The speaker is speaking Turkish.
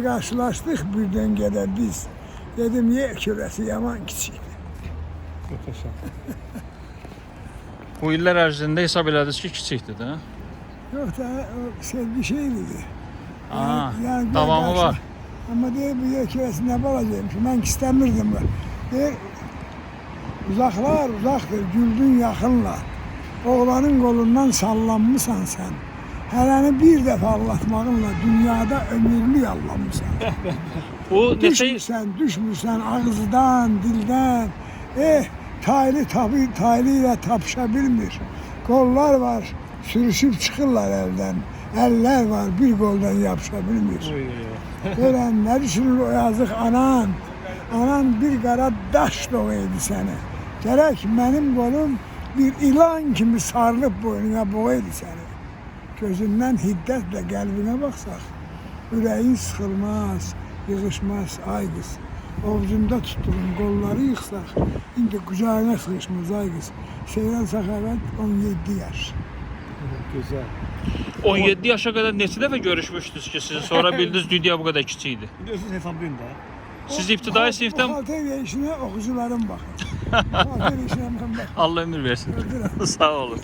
Onunla karşılaştık bir döngede biz. Dedim yer küresi yaman küçüktü. Muhteşem. Bu illər ərzində hesab elədiniz ki, kiçikdir də. Yok da o bir şeydi. Aa, Yani davamı karşı- var. Ama diye bu yer küresi ne balacağım ki ben istemirdim. Diye, uzaklar uzaktır, güldün yakınla. Oğlanın kolundan sallanmışsan sen. Heleni bir defa anlatmağınla dünyada ömürlü yallanmışsan. Bu neçə Düşmüşsən ağızdan, dildən. Taylı ilə tapışa bilmir. Qollar var, sürüşüb çıxırlar əldən. Əllər var, bir qoldan yapışa bilmir. Öyle ne düşünür o yazık anan? Anan bir qara daş doğuydu səni. Gerek benim kolum bir ilan kimi sarılıp boynuna boğaydı səni. Gözündən hiddətle qəlbinə baxsaq, ürəyin sıxılmaz, yığışmaz ay qız. Ovcunda tuttuğun qolları yıxsaq, indi qucağına sıxışmaz ay qız. Seyran Səxavət 17 yaş. Güzel. 17 yaşa qədər neçə dəfə görüşmüşdünüz ki, siz sonra bildiniz dünya bu qədər kiçik idi. Biliyorsunuz hesaplayın da. Siz ibtidai sinifdən Buxalteriya işinə oxucularım baxır. Buxalteriya işinə mən baxır. Allah ömür versin. Sağ olun.